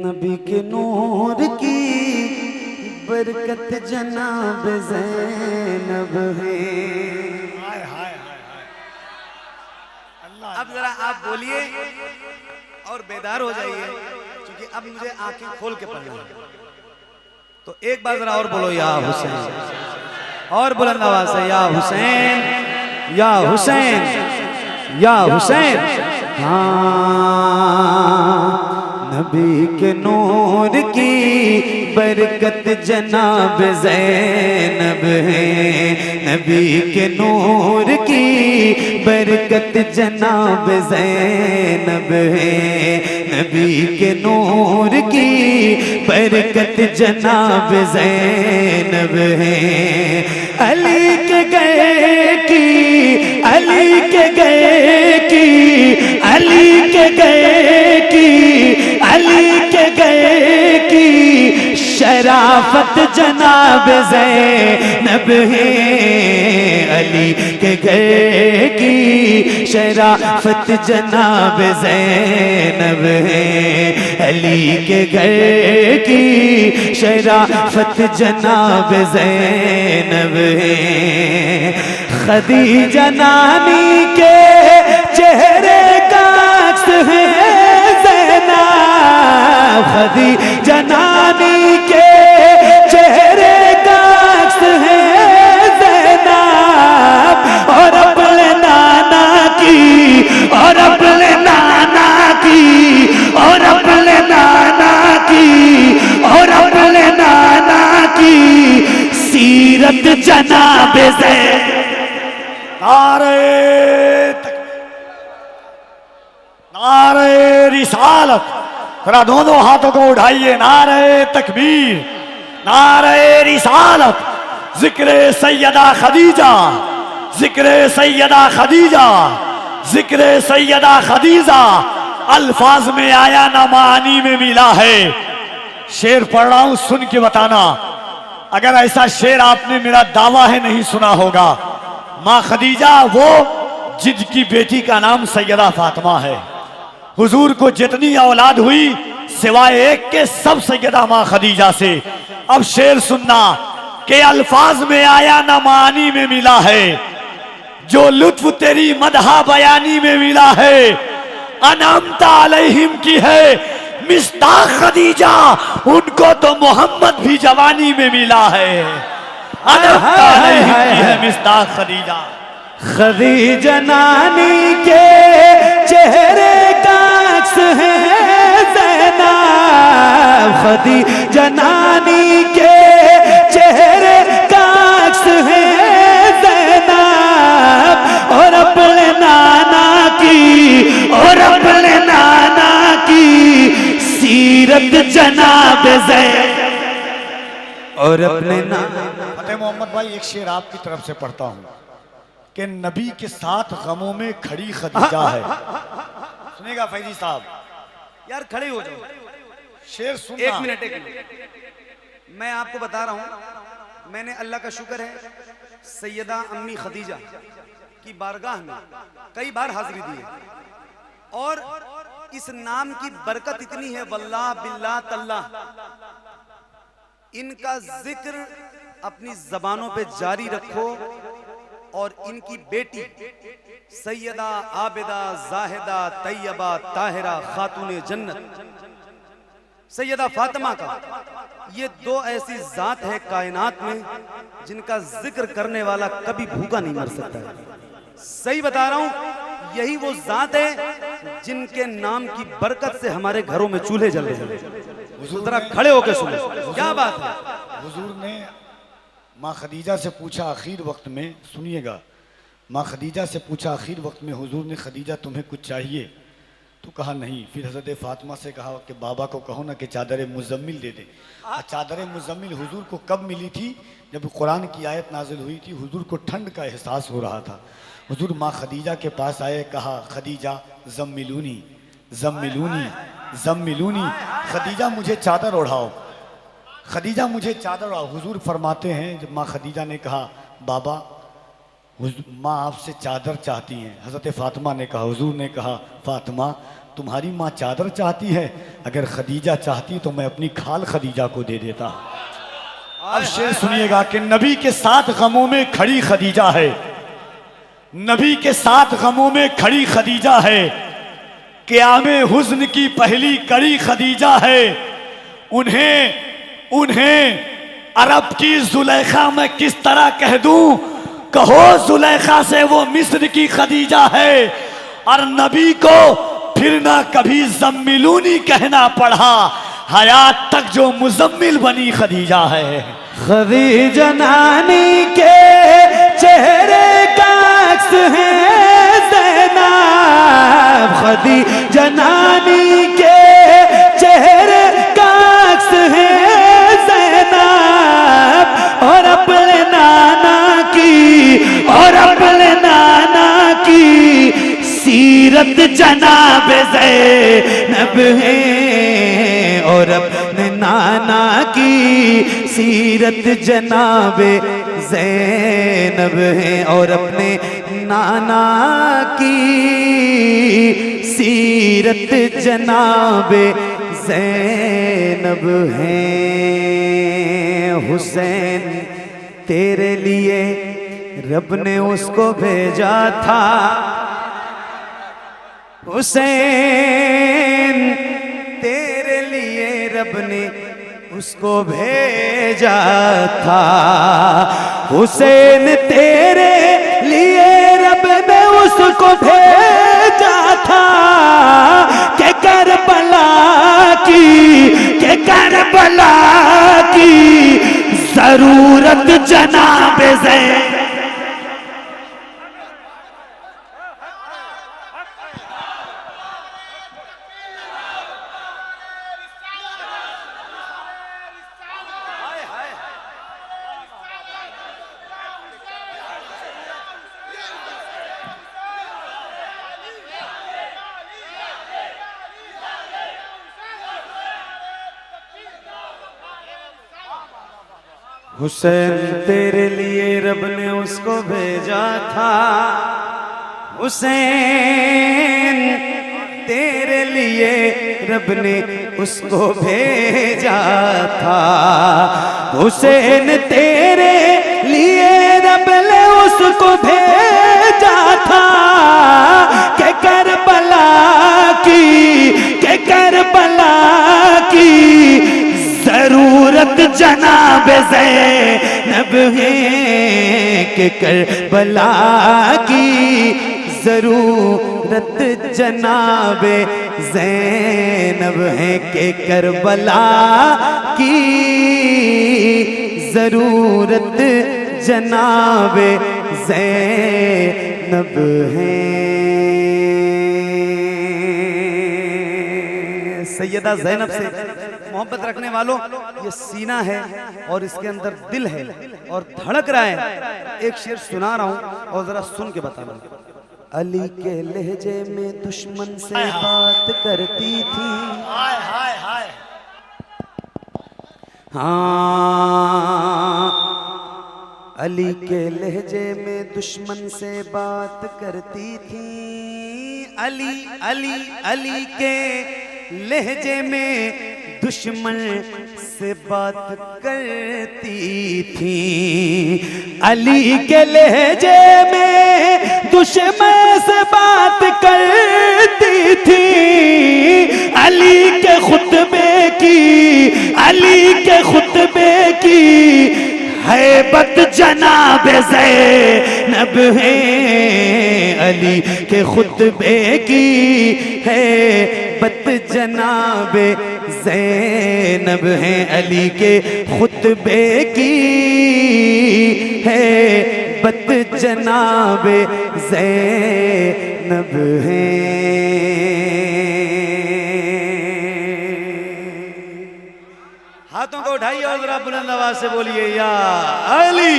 नबी के नूर की बरकत जनाब ज़ैनब है। हाय हाय हाय हाय। अब जरा आप बोलिए और बेदार हो जाइए, क्योंकि अब मुझे आंखें खोल के पढ़ना है। तो एक बार जरा और बोलो या हुसैन, और बुलंद आवाज से या हुसैन, या हुसैन, या हुसैन। हाँ, नबी के नूर की बरकत जनाब ज़ैनब है। नबी के नूर की बरकत जनाब ज़ैनब है। नबी के नूर की बरकत जनाब ज़ैनब है। अली के गए की, अली के गए की, अली के गए की, अली के गए की शराफत जनाब ज़ैनब है। अली के गए की शराफत जनाब ज़ैनब है। अली के गए की शराफत जनाब ज़ैनब है। खदीजा नानी के चेहरे का अक्स है ज़ैनब। खदीजा नानी के चेहरे का अक्स है ज़ैनब। और अपने नाना की, और अपने नाना की, और अपने नाना की, और अपने नाना की सीरत जनाब ज़ैनब। नारे नारे रिसालत, जरा दोनों हाथों को उठाइए। नारे तकबीर, नारे रिसालत। जिक्र सैयदा खदीजा, जिक्र सैयदा खदीजा, जिक्र सैयदा खदीजा अल्फाज में आया ना मानी में मिला है। शेर पढ़ रहा हूं, सुन के बताना। अगर ऐसा शेर आपने मेरा दावा है नहीं सुना होगा। माँ खदीजा वो जिनकी बेटी का नाम सैयदा फातिमा है। हुजूर को जितनी औलाद हुई सिवाय एक के सब सैयदा माँ खदीजा से। अब शेर सुनना के अल्फाज में आया ना मानी में मिला है। जो लुत्फ तेरी मदहा बयानी में मिला है। अनअमता अलैहिम की है मिस्ताक खदीजा, उनको तो मोहम्मद भी जवानी में मिला है। अनअमता अलैहिम की है मिस्ताक खदीजा। खदीजा नानी के चेहरे का अक्स है ज़ैनब। खदीजा नानी के चेहरे का अक्स है ज़ैनब। और अपने नाना की, और अपने नाना की सीरत जनाब ज़ैनब। और अपने नाना। फतेह मोहम्मद भाई, एक शेर आपकी तरफ से पढ़ता हूं कि नबी के साथ गमों में खड़ी खदीजा है। सुनेगा फैजी साहब? यार खड़े हो जाओ, शेर सुनना। एक मिनट, एक मिनट। मैं आपको बता रहा हूं, मैंने अल्लाह का शुक्र है सैयदा अम्मी खदीजा की बारगाह में कई बार हाजिरी दी है। और इस नाम की बरकत इतनी है, वल्लाह बिल्लाह तल्लाह, इनका जिक्र अपनी जबानों पे जारी रखो। और इनकी बेटी सैयदा आबिदा जाहिदा तैयबा ताहिरा खातून जन्नत सैयदा फातिमा का, ये दो ऐसी जात है कायनात में जिनका जिक्र करने वाला कभी भूखा नहीं मर सकता है। सही बता रहा हूं, यही वो जात है जिनके नाम की बरकत से हमारे घरों में चूल्हे जल रहे हैं। जरा खड़े होकर सुनो, क्या बात है। हुजूर ने माँ खदीजा से पूछा आखिर वक्त में, सुनिएगा, माँ खदीजा से पूछा आखिर वक्त में हुजूर ने, खदीजा तुम्हें कुछ चाहिए? तो कहा नहीं। फिर हज़रत फातिमा से कहा कि बाबा को कहो ना कि चादर मुजम्मिल दे दे। चादर मुजम्मिल हुजूर को कब मिली थी? जब कुरान की आयत नाजिल हुई थी। हुजूर को ठंड का एहसास हो रहा था। हुजूर माँ खदीजा के पास आए, कहा खदीजा ज़म्मिलूनी ज़म्मिलूनी ज़म्मिलूनी, खदीजा मुझे चादर ओढ़ाओ, खदीजा मुझे चादर ओढ़ाओ। हुजूर फरमाते हैं, जब माँ खदीजा ने कहा बाबा माँ आपसे चादर चाहती हैं। हज़रत फातिमा ने कहा, हुजूर ने कहा, फातिमा तुम्हारी माँ चादर चाहती है, अगर खदीजा चाहती तो मैं अपनी खाल खदीजा को दे देता। अब शेर सुनिएगा कि नबी के 7 गमों में खड़ी खदीजा है, नबी के 7 गमों में खड़ी खदीजा है, क़यामे हुज़्न की पहली कड़ी खदीजा है। उन्हें अरब की जुलेखा मैं किस तरह कह दूं, कहो जुलेखा से वो मिस्र की खदीजा है। और नबी को फिर ना कभी जम्मिलूनी कहना पड़ा, हयात तक जो मुजम्मिल बनी खदीजा है। खदीजा नानी के चेहरे का अक्स है ज़ैनब, खदीजा नानी के चेहरे का अक्स है ज़ैनब, और अपने नाना की सीरत जनाब ज़ैनब है, और अपने नाना की सीरत जनाब ज़ैनब है, और अपने नाना की सीरत जनाब ज़ैनब है। हुसैन तेरे लिए रब ने उसको भेजा था, हुसैन तेरे लिए रब ने उसको भेजा था, हुसैन तेरे लिए रब ने उसको भेजा था, के करबला की जरूरत जनाब ज़ैनब। हुसैन तेरे लिए रब ने उसको भेजा था, हुसैन तेरे लिए रब ने उसको भेजा था, हुसैन तेरे लिए रब ने उसको भेजा था, के करबला की जरूरत जनाब ज़ैनब है, के करबला की जरूरत जनाब ज़ैनब है, के करबला की जरूरत जनाब ज़ैनब है। सैयदा ज़ैनब से मोहब्बत रखने वालों, ये सीना है और इसके अंदर दिल है और धड़क रहा है। एक शेर सुना रहा हूं और जरा सुन के बताना। अली के लहजे में दुश्मन से बात करती थी, हाँ अली के लहजे में दुश्मन से बात करती थी, अली के लहजे में दुश्मन से बात करती थी, अली के लहजे में दुश्मन से बात करती थी, अली के खुतबे की हैबत जनाब ज़ैनब है, अली के खुतबे की हैबत जनाब ज़ैनब है, अली के खुतबे की हैबत जनाब ज़ैनब है। हाथों को उठाइए और जरा बुलंद आवाज से बोलिए या अली।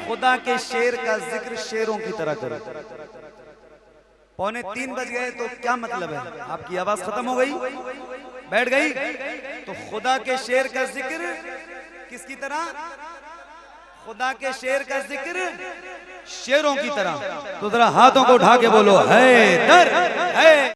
खुदा के शेर का जिक्र शेरों की तरह करो। 2:45 बज गए तो क्या मतलब है? आपकी आवाज खत्म हो गई, बैठ गई? तो खुदा के शेर का जिक्र किसकी तरह? खुदा के शेर का जिक्र शेरों की तरह। तो जरा हाथों को उठा के बोलो, है दर है।